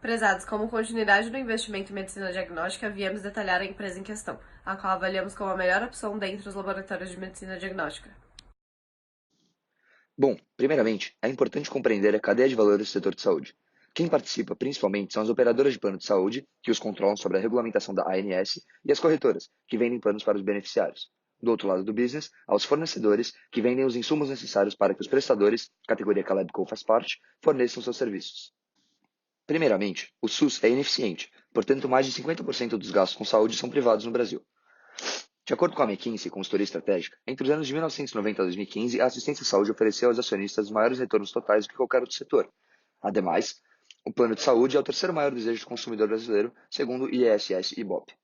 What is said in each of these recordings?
Prezados, como continuidade do investimento em medicina diagnóstica, viemos detalhar a empresa em questão, a qual avaliamos como a melhor opção dentre os laboratórios de medicina diagnóstica. Bom, primeiramente, é importante compreender a cadeia de valores do setor de saúde. Quem participa, principalmente, são as operadoras de plano de saúde, que os controlam sobre a regulamentação da ANS, e as corretoras, que vendem planos para os beneficiários. Do outro lado do business, há os fornecedores, que vendem os insumos necessários para que os prestadores, categoria que a Labco faz parte, forneçam seus serviços. Primeiramente, o SUS é ineficiente, portanto, mais de 50% dos gastos com saúde são privados no Brasil. De acordo com a McKinsey, consultoria estratégica, entre os anos de 1990 a 2015, a assistência à saúde ofereceu aos acionistas maiores retornos totais do que qualquer outro setor. Ademais, o plano de saúde é o terceiro maior desejo do consumidor brasileiro, segundo o ISS e Ibope.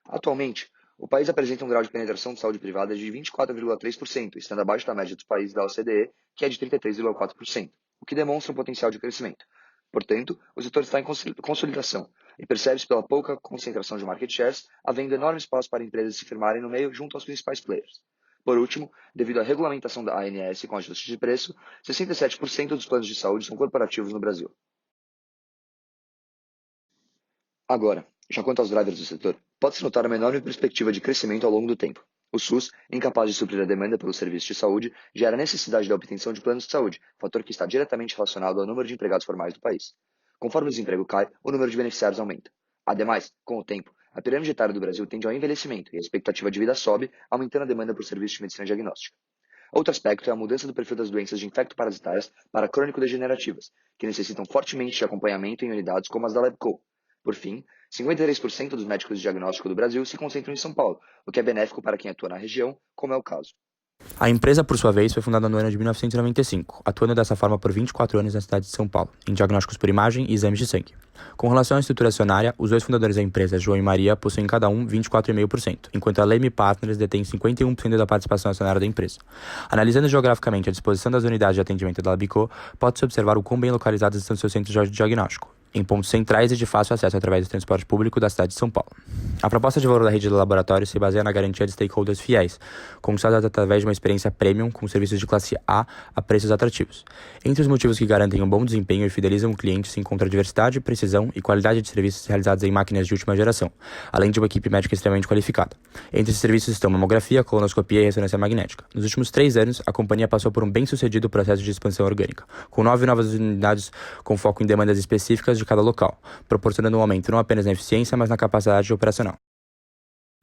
Atualmente, o país apresenta um grau de penetração de saúde privada de 24,3%, estando abaixo da média dos países da OCDE, que é de 33,4%, o que demonstra um potencial de crescimento. Portanto, o setor está em consolidação e percebe-se pela pouca concentração de market shares, havendo enorme espaço para empresas se firmarem no meio junto aos principais players. Por último, devido à regulamentação da ANS com ajuste de preço, 67% dos planos de saúde são corporativos no Brasil. Agora, já quanto aos drivers do setor, pode-se notar uma enorme perspectiva de crescimento ao longo do tempo. O SUS, incapaz de suprir a demanda pelos serviços de saúde, gera a necessidade da obtenção de planos de saúde, fator que está diretamente relacionado ao número de empregados formais do país. Conforme o desemprego cai, o número de beneficiários aumenta. Ademais, com o tempo, a pirâmide etária do Brasil tende ao envelhecimento e a expectativa de vida sobe, aumentando a demanda por serviços de medicina diagnóstica. Outro aspecto é a mudança do perfil das doenças de infecto-parasitárias para crônico-degenerativas, que necessitam fortemente de acompanhamento em unidades como as da LabCo. Por fim, 53% dos médicos de diagnóstico do Brasil se concentram em São Paulo, o que é benéfico para quem atua na região, como é o caso. A empresa, por sua vez, foi fundada no ano de 1995, atuando dessa forma por 24 anos na cidade de São Paulo, em diagnósticos por imagem e exames de sangue. Com relação à estrutura acionária, os dois fundadores da empresa, João e Maria, possuem cada um 24,5%, enquanto a Leme Partners detém 51% da participação acionária da empresa. Analisando geograficamente a disposição das unidades de atendimento da Labco, pode-se observar o quão bem localizadas estão seus centros de diagnóstico, em pontos centrais e de fácil acesso através do transporte público da cidade de São Paulo. A proposta de valor da rede de laboratórios se baseia na garantia de stakeholders fiéis, conquistadas através de uma experiência premium com serviços de classe a preços atrativos. Entre os motivos que garantem um bom desempenho e fidelizam o cliente se encontra a diversidade, precisão e qualidade de serviços realizados em máquinas de última geração, além de uma equipe médica extremamente qualificada. Entre esses serviços estão mamografia, colonoscopia e ressonância magnética. Nos últimos 3 anos, a companhia passou por um bem-sucedido processo de expansão orgânica, com 9 novas unidades com foco em demandas específicas de cada local, proporcionando um aumento não apenas na eficiência, mas na capacidade operacional.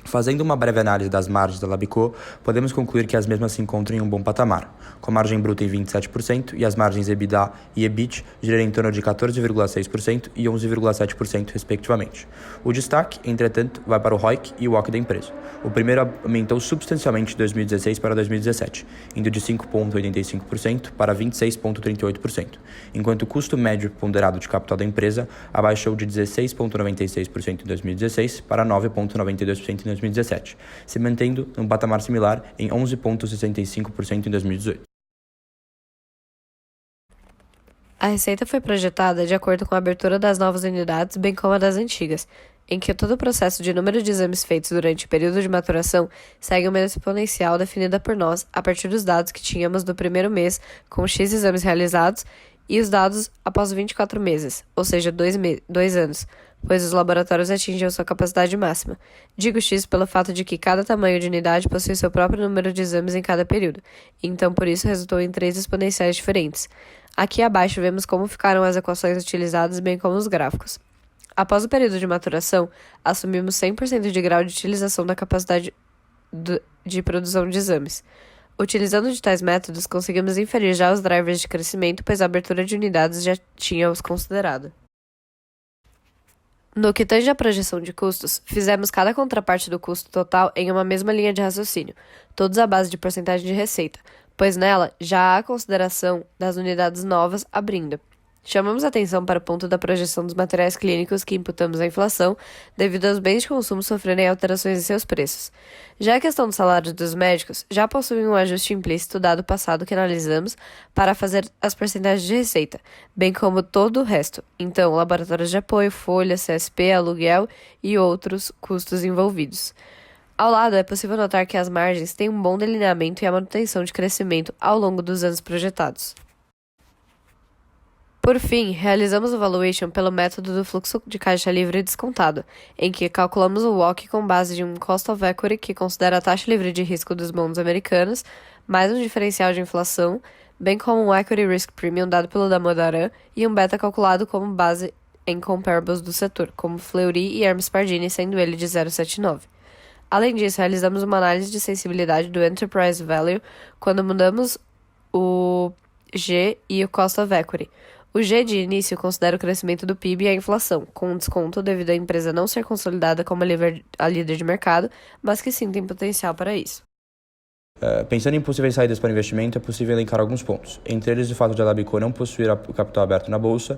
Fazendo uma breve análise das margens da Labco, podemos concluir que as mesmas se encontram em um bom patamar, com a margem bruta em 27% e as margens EBITDA e EBIT girando em torno de 14,6% e 11,7% respectivamente. O destaque, entretanto, vai para o ROIC e o WACC da empresa. O primeiro aumentou substancialmente de 2016 para 2017, indo de 5,85% para 26,38%, enquanto o custo médio ponderado de capital da empresa abaixou de 16,96% em 2016 para 9,92% em 2017, se mantendo um patamar similar em 11,65% em 2018. A receita foi projetada de acordo com a abertura das novas unidades, bem como a das antigas, em que todo o processo de número de exames feitos durante o período de maturação segue uma exponencial definida por nós a partir dos dados que tínhamos do primeiro mês com X exames realizados e os dados após 24 meses, ou seja, 2 anos, pois os laboratórios atingem sua capacidade máxima. Digo X pelo fato de que cada tamanho de unidade possui seu próprio número de exames em cada período, então por isso resultou em 3 exponenciais diferentes. Aqui abaixo vemos como ficaram as equações utilizadas, bem como os gráficos. Após o período de maturação, assumimos 100% de grau de utilização da capacidade de produção de exames. Utilizando de tais métodos, conseguimos inferir já os drivers de crescimento, pois a abertura de unidades já tinha-os considerado. No que tange à projeção de custos, fizemos cada contraparte do custo total em uma mesma linha de raciocínio, todos à base de porcentagem de receita, pois nela já há consideração das unidades novas abrindo. Chamamos atenção para o ponto da projeção dos materiais clínicos que imputamos à inflação, devido aos bens de consumo sofrerem alterações em seus preços. Já a questão dos salários dos médicos já possui um ajuste implícito dado passado que analisamos para fazer as porcentagens de receita, bem como todo o resto, então laboratórios de apoio, folha, CSP, aluguel e outros custos envolvidos. Ao lado, é possível notar que as margens têm um bom delineamento e a manutenção de crescimento ao longo dos anos projetados. Por fim, realizamos o valuation pelo método do fluxo de caixa livre descontado, em que calculamos o WACC com base de um cost of equity que considera a taxa livre de risco dos bonds americanos, mais um diferencial de inflação, bem como um equity risk premium dado pelo Damodaran e um beta calculado como base em comparables do setor, como Fleury e Hermes Pardini, sendo ele de 0,79. Além disso, realizamos uma análise de sensibilidade do enterprise value quando mudamos o G e o cost of equity. O G de início considera o crescimento do PIB e a inflação, com um desconto devido à empresa não ser consolidada como a líder de mercado, mas que sim tem potencial para isso. Pensando em possíveis saídas para investimento, é possível elencar alguns pontos, entre eles o fato de a Labicô não possuir o capital aberto na Bolsa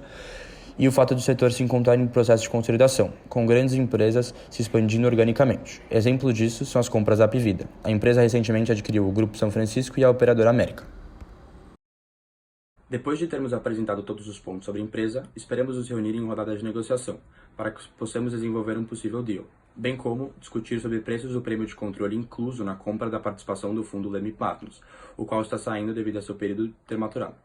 e o fato do setor se encontrar em processo de consolidação, com grandes empresas se expandindo organicamente. Exemplo disso são as compras da Apvida. A empresa recentemente adquiriu o Grupo São Francisco e a Operadora América. Depois de termos apresentado todos os pontos sobre a empresa, esperamos nos reunir em rodada de negociação, para que possamos desenvolver um possível deal, bem como discutir sobre preços do prêmio de controle incluso na compra da participação do fundo Leme Partners, o qual está saindo devido a seu período ter maturado.